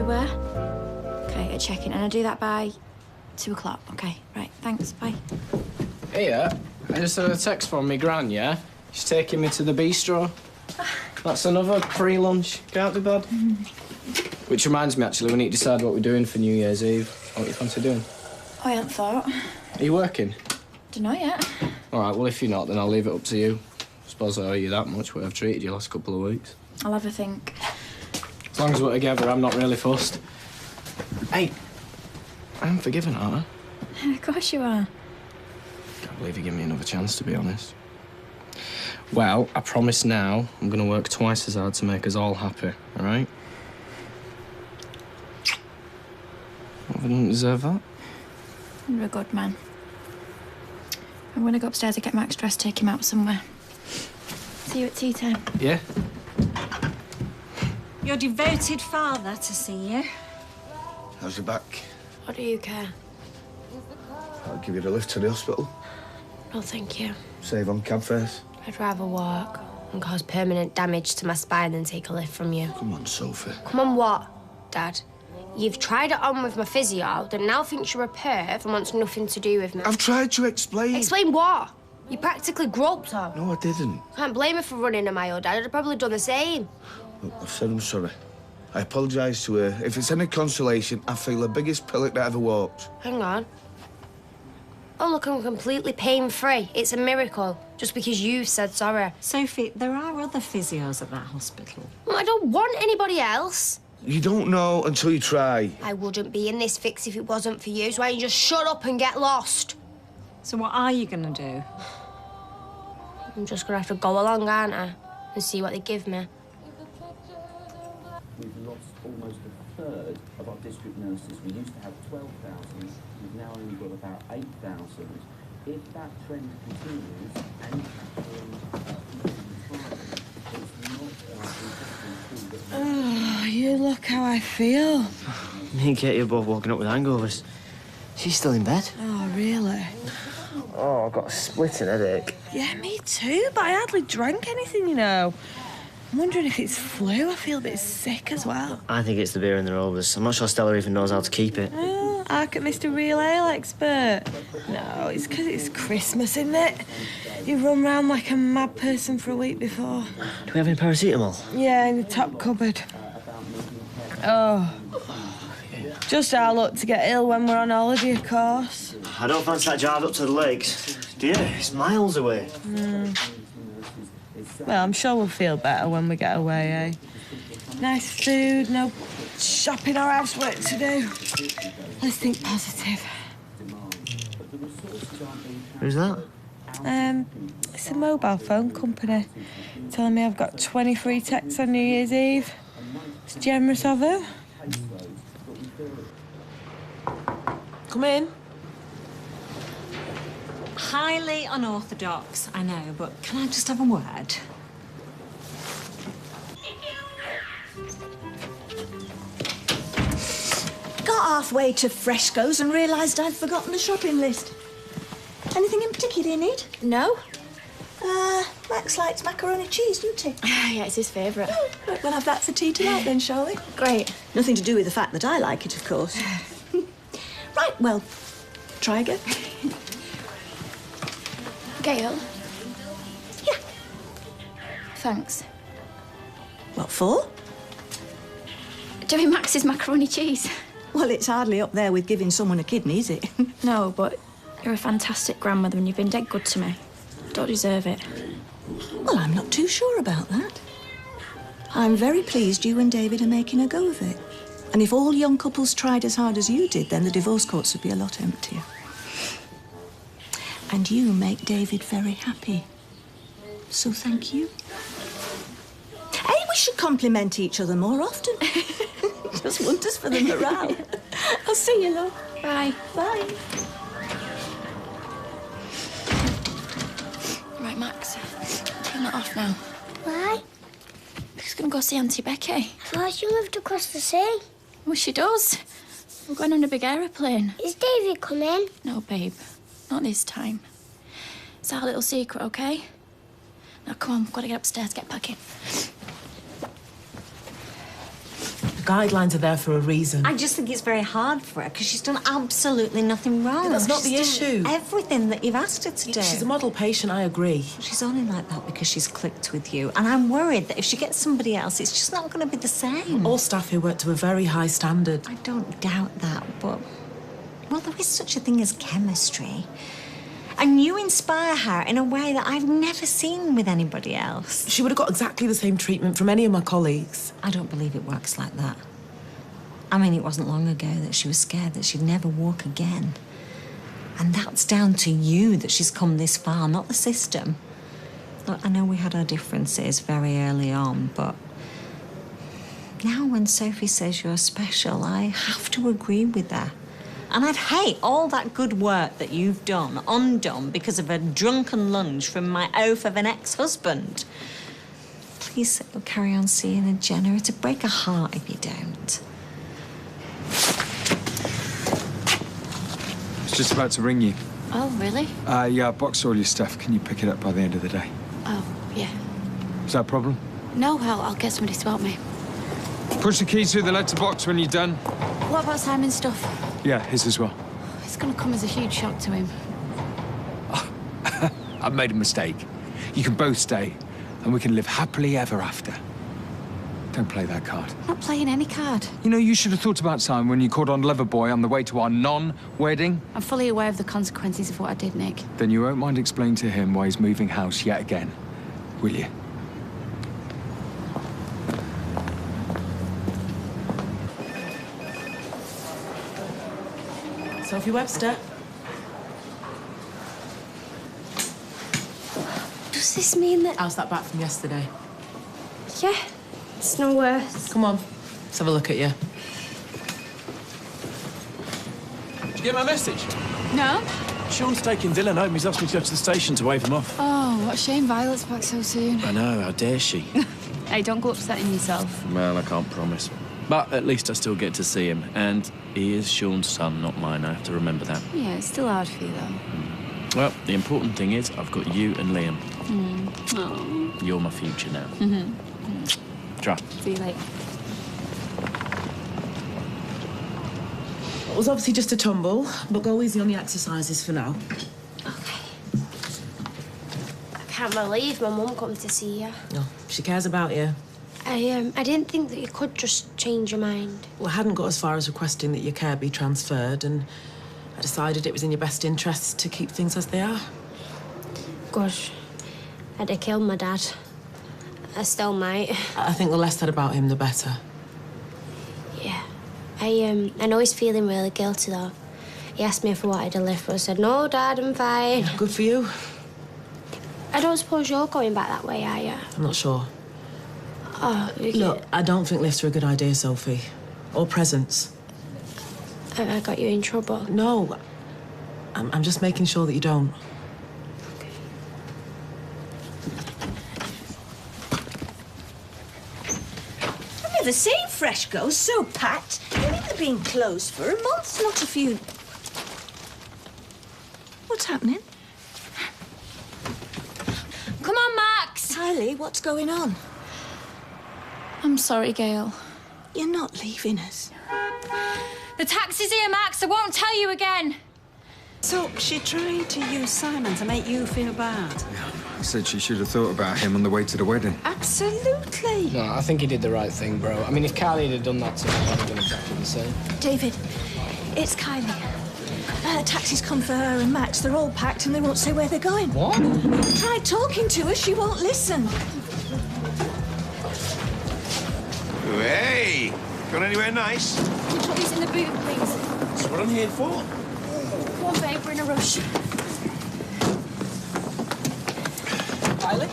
were? Okay, a check-in, and I'll do that by 2 o'clock. Okay, right, thanks, bye. Hey, I just had a text from me gran, yeah? She's taking me to the bistro. That's another free lunch. Can't be bad. Which reminds me, actually, we need to decide what we're doing for New Year's Eve. What you fancy doing? I hadn't thought. Are you working? Dunno yet. All right, well, if you're not, then I'll leave it up to you. I suppose I owe you that much, what I've treated you last couple of weeks. I'll have a think. As long as we're together, I'm not really fussed. Hey, I'm forgiven, aren't I? Of course you are. Can't believe you give me another chance, to be honest. Well, I promise now I'm going to work twice as hard to make us all happy, all right? I didn't deserve that. You're a good man. I'm going to go upstairs and get Max dressed, take him out somewhere. See you at tea time. Yeah? Your devoted father to see you. How's your back? What do you care? I'll give you the lift to the hospital. No, thank you. Save on cab fares. I'd rather walk and cause permanent damage to my spine than take a lift from you. Come on, Sophie. Come on what, Dad? You've tried it on with my physio that now thinks you're a perv and wants nothing to do with me. I've tried to explain. Explain what? You practically groped her. No, I didn't. Can't blame her for running a mile, Dad. I'd have probably done the same. Look, I've said I'm sorry. I apologise to her. If it's any consolation, I feel the biggest pillock that ever walked. Hang on. Oh, look, I'm completely pain-free. It's a miracle, just because you said sorry. Sophie, there are other physios at that hospital. Well, I don't want anybody else. You don't know until you try. I wouldn't be in this fix if it wasn't for you, so why don't you just shut up and get lost? So what are you going to do? I'm just going to have to go along, aren't I? And see what they give me. We've lost almost a third of our district nurses. We used to have 12,000. We've now only got about 8,000. If that trend continues, and Oh, you look how I feel. Me and Katie are both walking up with hangovers. She's still in bed. Oh, really? Oh, I've got a splitting headache. Yeah, me too, but I hardly drank anything, you know. I'm wondering if it's flu. I feel a bit sick as well. I think it's the beer in the Rovers. I'm not sure Stella even knows how to keep it. Oh, hark at Mr. Real Ale Expert. No, it's because it's Christmas, isn't it? You run round like a mad person for a week before. Do we have any paracetamol? Yeah, in the top cupboard. Oh. Just our luck to get ill when we're on holiday, of course. I don't fancy that drive up to the lakes. Do you? It's miles away. Well, I'm sure we'll feel better when we get away, eh? Nice food, no shopping or housework to do. Let's think positive. Who's that? It's a mobile phone company telling me I've got 20 free texts on New Year's Eve. It's generous of them. Come in. Highly unorthodox, I know, but can I just have a word? Got halfway to Fresco's and realised I'd forgotten the shopping list. Anything in particular you need? No? Max likes macaroni cheese, don't he? Yeah, it's his favourite. Oh, right, we'll have that for tea tonight then, shall we? Great. Nothing to do with the fact that I like it, of course. Right, well, try again. Gail? Yeah. Thanks. What for? Doing Max's macaroni cheese. Well, it's hardly up there with giving someone a kidney, is it? No, but you're a fantastic grandmother and you've been dead good to me. Don't deserve it. Well, I'm not too sure about that. I'm very pleased you and David are making a go of it. And if all young couples tried as hard as you did, then the divorce courts would be a lot emptier. And you make David very happy. So thank you. Hey, we should compliment each other more often. Just wonders for the morale. I'll see you, love. Bye. Bye. Right, Max. Turn that off now. Why? She's going to go see Auntie Becky. I thought she lived across the sea. Well, she does. We're going on a big aeroplane. Is David coming? No, babe. Not this time. It's our little secret, OK? Now, come on. We've got to get upstairs, get packing. guidelines are there for a reason. I just think it's very hard for her because she's done absolutely nothing wrong. Yeah, that's not the She's done issue. Everything that you've asked her to do. She's a model patient, I agree. She's only like that because she's clicked with you. And I'm worried that if she gets somebody else, it's just not going to be the same. All staff here work to a very high standard. I don't doubt that, but... Well, there is such a thing as chemistry. And you inspire her in a way that I've never seen with anybody else. She would have got exactly the same treatment from any of my colleagues. I don't believe it works like that. I mean, it wasn't long ago that she was scared that she'd never walk again. And that's down to you that she's come this far, not the system. Look, I know we had our differences very early on, but now when Sophie says you're special, I have to agree with her. And I'd hate all that good work that you've done undone because of a drunken lunge from my oaf of an ex-husband. Please carry on seeing a Jenna. It'd break her heart if you don't. I was just about to ring you. Oh, really? Yeah, I boxed all your stuff. Can you pick it up by the end of the day? Oh, yeah. Is that a problem? No, I'll get somebody to help me. Push the keys through the letterbox when you're done. What about Simon's stuff? Yeah, his as well. It's going to come as a huge shock to him. I've made a mistake. You can both stay, and we can live happily ever after. Don't play that card. I'm not playing any card. You know, you should have thought about Simon when you called on Loverboy on the way to our non-wedding. I'm fully aware of the consequences of what I did, Nick. Then you won't mind explaining to him why he's moving house yet again, will you? Sophie Webster. Does this mean that... How's that back from yesterday? Yeah, it's no worse. Come on, let's have a look at you. Did you get my message? No? Sean's taking Dylan home. He's asked me to go to the station to wave him off. Oh, what a shame Violet's back so soon. I know, how dare she? Hey, don't go upsetting yourself. Well, I can't promise. But at least I still get to see him. And he is Sean's son, not mine. I have to remember that. Yeah, it's still hard for you, though. Well, the important thing is I've got you and Liam. Oh. You're my future now. Try. See you later. It was obviously just a tumble, but go easy on the exercises for now. Okay. I can't believe my mum come to see you. No, she cares about you. I didn't think that you could just change your mind. Well, I hadn't got as far as requesting that your care be transferred, and I decided it was in your best interests to keep things as they are. Gosh, I'd have killed my dad. I still might. I think the less said about him, the better. Yeah. I know he's feeling really guilty, though. He asked me if I wanted a lift, but I said, no, Dad, I'm fine. Good for you. I don't suppose you're going back that way, are you? I'm not sure. Oh, Look, I don't think lifts are a good idea, Sophie. Or presents. I got you in trouble. No. I'm just making sure that you don't. I've never seen Freshco so packed. I mean, they've been closed for a month, not a few. What's happening? Come on, Max! Kylie, what's going on? I'm sorry, Gail. You're not leaving us. The taxi's here, Max. I won't tell you again. So she tried to use Simon to make you feel bad? I said she should have thought about him on the way to the wedding. Absolutely. No, I think he did the right thing, bro. I mean, if Kylie had done that to me, I'd have done exactly the same. David, it's Kylie. Taxi's come for her and Max. They're all packed and they won't say where they're going. What? I tried talking to her. She won't listen. Hey! Gone anywhere nice? Can you put these in the boot, please? That's what I'm here for. One babe, we're in a rush. Kylie?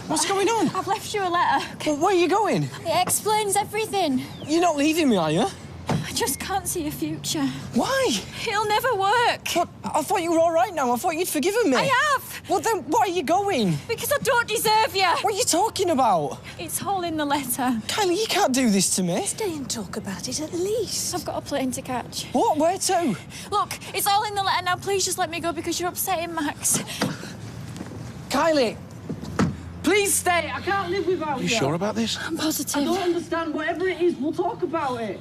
What's going on? I've left you a letter. Well, where are you going? It explains everything. You're not leaving me, are you? I just can't see a future. Why? It'll never work. But I thought you were all right now. I thought you'd forgiven me. I have. Well, then why are you going? Because I don't deserve you. What are you talking about? It's all in the letter. Kylie, you can't do this to me. Stay and talk about it at least. I've got a plane to catch. What? Where to? Look, it's all in the letter now. Please just let me go because you're upsetting Max. Kylie, Please stay. I can't live without you. You sure about this? I'm positive. I don't understand. Whatever it is, we'll talk about it.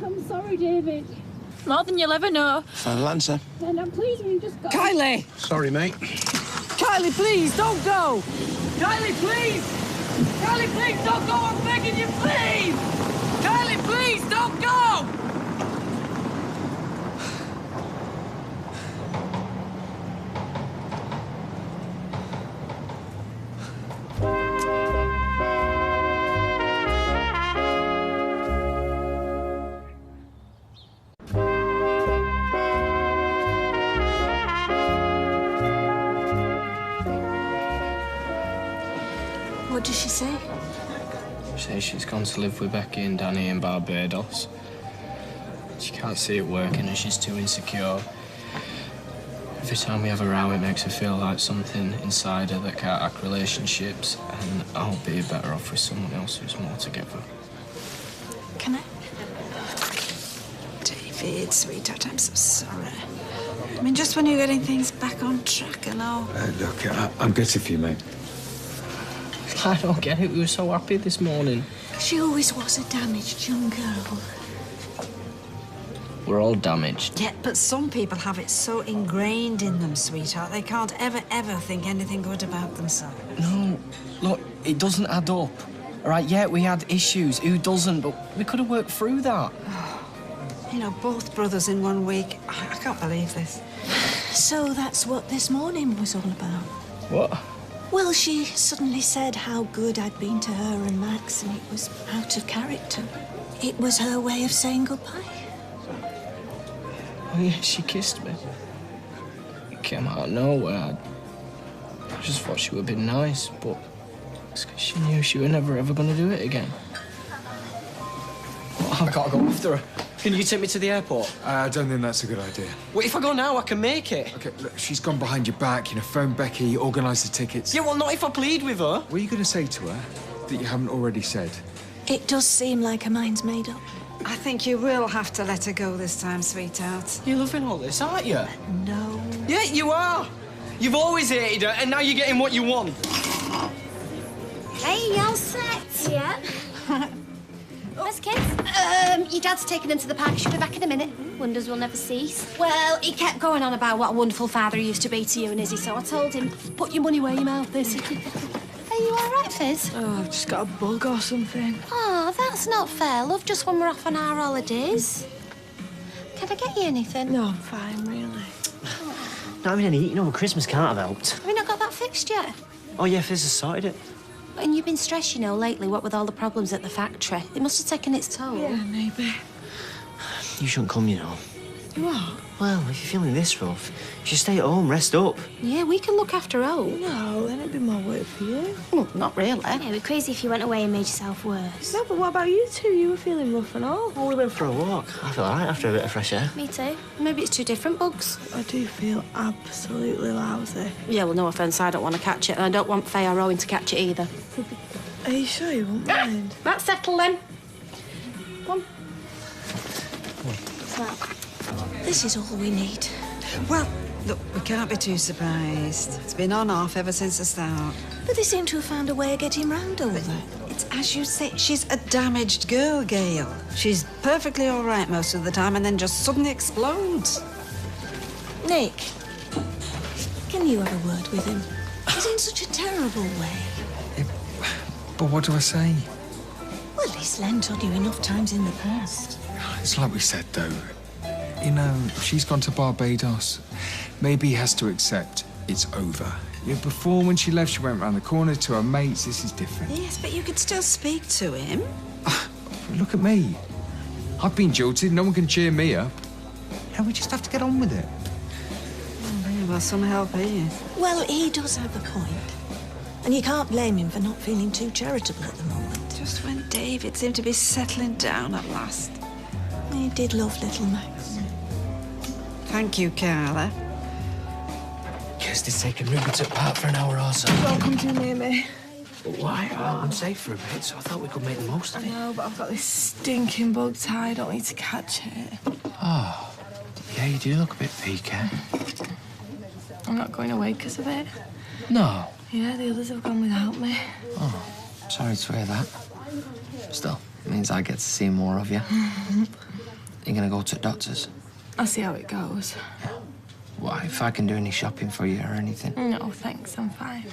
I'm sorry, David. More than you'll ever know. Final answer. And I'm pleased when you just got... Kylie! Sorry, mate. Kylie, please, don't go! Kylie, please! Kylie, please, don't go! I'm begging you, please! Kylie, please, don't go! What does she say? She says she's gone to live with Becky and Danny in Barbados. She can't see it working and she's too insecure. Every time we have a row, it makes her feel like something inside her that can't hack relationships, and I'll be better off with someone else who's more together. Can I? David, sweetheart, I'm so sorry. I mean, just when you're getting things back on track and all. Look, I'm gutted for you, mate. I don't get it. We were so happy this morning. She always was a damaged young girl. We're all damaged. Yeah, but some people have it so ingrained in them, sweetheart, they can't ever think anything good about themselves. No, look, it doesn't add up. All right, yeah, we had issues. Who doesn't? But we could have worked through that. You know, both brothers in 1 week. I can't believe this. So that's what this morning was all about. What? Well, she suddenly said how good I'd been to her and Max, and it was out of character. It was her way of saying goodbye. Oh, yeah, she kissed me. It came out of nowhere. I just thought she would be nice, but it's because she knew she was never ever going to do it again. Oh, I gotta go after her. Can you take me to the airport? I don't think that's a good idea. Well, if I go now, I can make it. OK, look, she's gone behind your back, phone Becky, organise the tickets. Yeah, well, not if I plead with her. What are you going to say to her that you haven't already said? It does seem like her mind's made up. I think you will have to let her go this time, sweetheart. You're loving all this, aren't you? No. Yeah, you are. You've always hated her, and now you're getting what you want. Hey, you all set? Yeah. Where's kids? Your dad's taken them to the park. She'll be back in a minute. Wonders will never cease. Well, he kept going on about what a wonderful father he used to be to you and Izzy, so I told him, put your money where your mouth is. Are you all right, Fizz? Oh, I've just got a bug or something. Oh, that's not fair, love, just when we're off on our holidays. Can I get you anything? No, I'm fine, really. Not having any eating over Christmas can't have helped. Have you not got that fixed yet? Oh, yeah, Fizz has sorted it. And you've been stressed, you know, lately, what with all the problems at the factory. It must have taken its toll. Yeah, maybe. You shouldn't come, you know. What? Well, if you're feeling this rough, you should stay at home, rest up. Yeah, we can look after Hope. No, then it'd be more work for you. Well, not really. Yeah, it'd be crazy if you went away and made yourself worse. No, but what about you two? You were feeling rough and all. Oh, we went for a walk. I feel all right after a bit of fresh air. Me too. Maybe it's two different bugs. I do feel absolutely lousy. Yeah, well, no offence, I don't want to catch it, and I don't want Faye or Owen to catch it either. Are you sure you won't mind? That's settled then. Come on. This is all we need. Well, look, we can't be too surprised. It's been on-off ever since the start. But they seem to have found a way of getting round all that. It's as you say, she's a damaged girl, Gail. She's perfectly all right most of the time and then just suddenly explodes. Nick, can you have a word with him? He's in such a terrible way. But what do I say? Well, he's lent on you enough times in the past. It's like we said, though. You know, she's gone to Barbados. Maybe he has to accept it's over. Before, when she left, she went round the corner to her mates. This is different. Yes, but you could still speak to him. Look at me. I've been jilted. No one can cheer me up. Yeah, we just have to get on with it. Oh, yeah, well, some help he is. Well, he does have a point. And you can't blame him for not feeling too charitable at the moment. Just when David seemed to be settling down at last. He did love little Max. Thank you, Carla. Kirsty's taking Ruby to the park for an hour or so. Don't come too near me. Why? I'm safe for a bit, so I thought we could make the most of it. No, but I've got this stinking bug tie. I don't need to catch it. Oh, yeah, you do look a bit peaky. I'm not going away because of it. No, Yeah, the others have gone without me. Oh, sorry to hear that. Still, it means I get to see more of you. You're gonna go to the doctor's? I'll see how it goes. Why, if I can do any shopping for you or anything? No, thanks, I'm fine.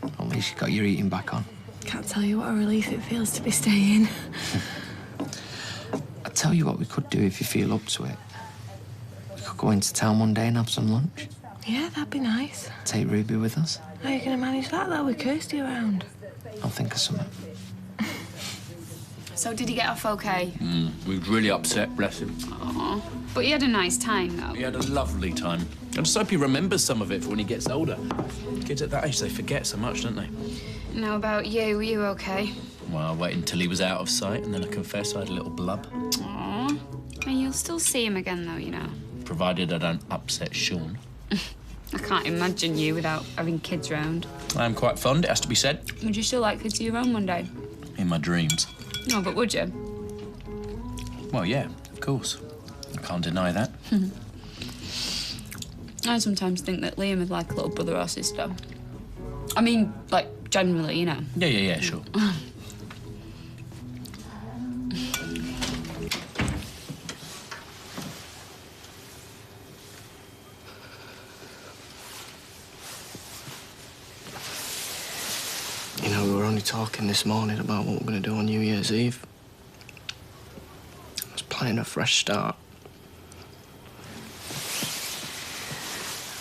At least you got your eating back on. Can't tell you what a relief it feels to be staying. I'll tell you what we could do if you feel up to it. We could go into town one day and have some lunch. Yeah, that'd be nice. Take Ruby with us. How are you going to manage that, though, with Kirsty around? I'll think of something. So did he get off okay? He was really upset, bless him. Aww. But he had a nice time, though. He had a lovely time. I just hope he remembers some of it for when he gets older. Kids at that age, they forget so much, don't they? Now about you, were you okay? Well, I waited until he was out of sight, and then I confess I had a little blub. Aww. And you'll still see him again, though, you know. Provided I don't upset Sean. I can't imagine you without having kids round. I'm quite fond, it has to be said. Would you still like kids of your own one day? In my dreams. No, but would you? Well, yeah, of course. I can't deny that. I sometimes think that Liam would like a little brother or sister. I mean, like, generally, you know. Yeah, sure. You know, we were only talking this morning about what we're going to do on New Year's Eve. I was planning a fresh start.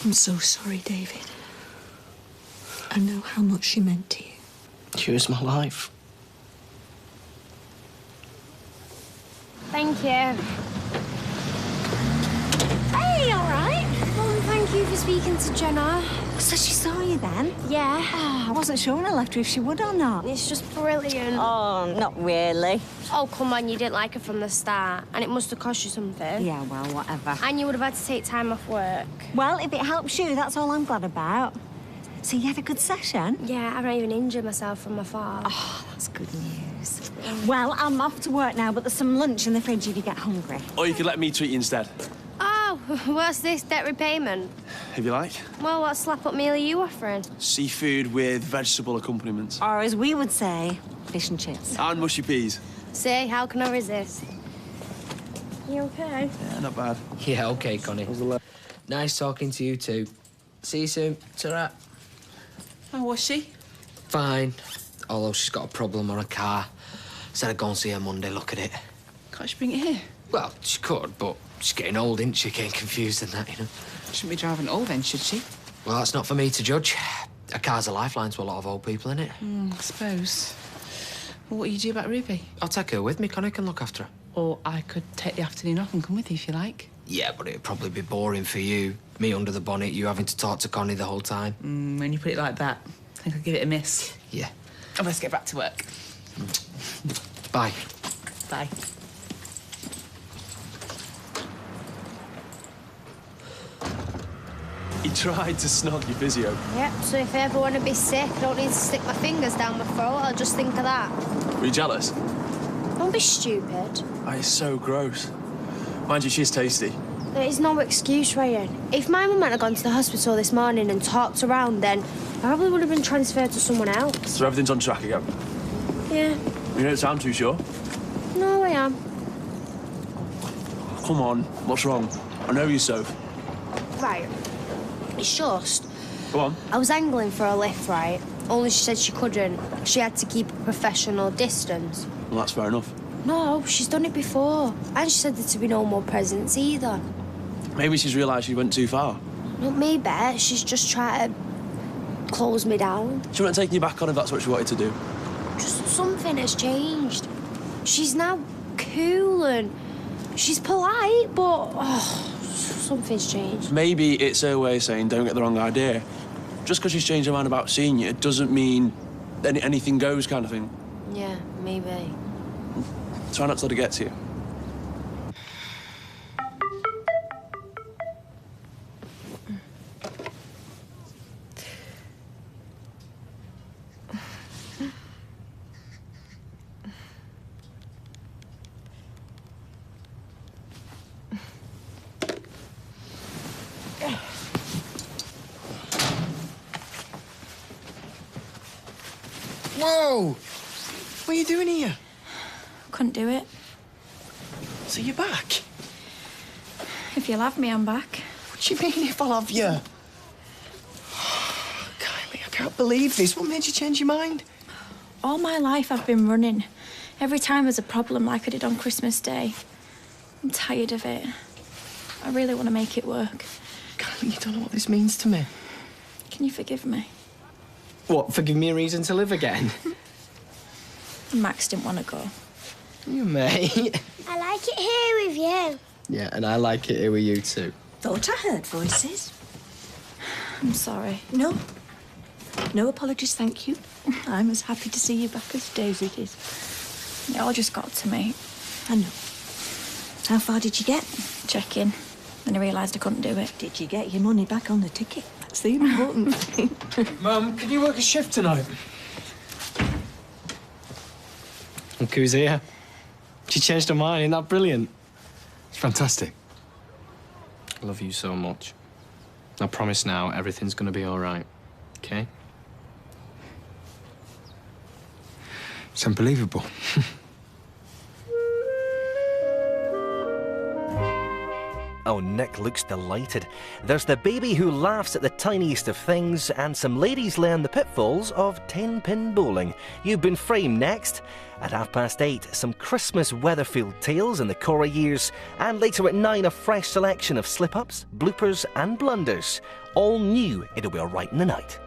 I'm so sorry, David. I know how much she meant to you. She was my life. Thank you. Hey, all right. Well, thank you for speaking to Jenna. So she saw you then? Yeah. Oh, I wasn't sure when I left her if she would or not. It's just brilliant. Oh, not really. Oh, come on, you didn't like her from the start. And it must have cost you something. Yeah, well, whatever. And you would have had to take time off work. Well, if it helps you, that's all I'm glad about. So you had a good session? Yeah, I don't even injure myself from afar. Oh, that's good news. Well, I'm off to work now, but there's some lunch in the fridge if you get hungry. Or you could let me treat you instead. Oh, what's this, debt repayment? If you like. Well, what slap-up meal are you offering? Seafood with vegetable accompaniments. Or as we would say, fish and chips. And mushy peas. Say, how can I resist? You okay? Yeah, not bad. Yeah, OK, Connie. Nice talking to you too. See you soon. Ta-ra. How was she? Fine. Although she's got a problem on her car. Said I'd go and see her Monday, look at it. Can't she bring it here? Well, she could, but she's getting old, isn't she? Getting confused and that, you know. Shouldn't be driving old then, should she? Well, that's not for me to judge. A car's a lifeline to a lot of old people, isn't it? I suppose. Well, what do you do about Ruby? I'll take her with me. Connie can look after her. Or I could take the afternoon off and come with you if you like. Yeah, but it'd probably be boring for you. Me under the bonnet, you having to talk to Connie the whole time. When you put it like that, I think I'll give it a miss. Yeah. I must get back to work. Bye. Bye. He tried to snog your physio. Yep, so if I ever want to be sick, I don't need to stick my fingers down my throat. I'll just think of that. Were you jealous? Don't be stupid. Oh, it's so gross. Mind you, she's tasty. There is no excuse, Ryan. If my mum had gone to the hospital this morning and talked around, then I probably would have been transferred to someone else. So everything's on track again? Yeah. You don't sound too sure. No, I am. Come on, what's wrong? I know you, Soph. Right. It's just... Go on. I was angling for a lift, right? Only she said she couldn't. She had to keep a professional distance. Well, that's fair enough. No, she's done it before. And she said there to be no more presents either. Maybe she's realised she went too far. Not me, bet. She's just trying to close me down. She wouldn't taking you back on if that's what she wanted to do. Just something has changed. She's now cool and she's polite, but something's changed. Maybe it's her way of saying don't get the wrong idea. Just because she's changed her mind about seeing you doesn't mean anything goes kind of thing. Yeah, maybe. Try not to let it get to you. Whoa! What are you doing here? Couldn't do it. So you're back? If you'll have me, I'm back. What do you mean if I'll have you? Kylie, I can't believe this. What made you change your mind? All my life I've been running. Every time there's a problem like I did on Christmas Day. I'm tired of it. I really want to make it work. Kylie, you don't know what this means to me. Can you forgive me? What, for giving me a reason to live again? Max didn't want to go. You mate. I like it here with you. Yeah, and I like it here with you too. Thought I heard voices. I'm sorry. No. No apologies, thank you. I'm as happy to see you back as Daisy is. It all just got to me. I know. How far did you get? Check in. Then I realised I couldn't do it. Did you get your money back on the ticket? That's the important thing. Mum, can you work a shift tonight? Look who's here. She changed her mind, isn't that brilliant? It's fantastic. I love you so much. I promise now everything's gonna be all right, okay? It's unbelievable. Oh, Nick looks delighted. There's the baby who laughs at the tiniest of things, and some ladies learn the pitfalls of 10-pin bowling. You've Been Framed next. At 8:30, some Christmas Weatherfield tales in the Cora years, and later at 9, a fresh selection of slip-ups, bloopers and blunders. All new, it'll be all right in the night.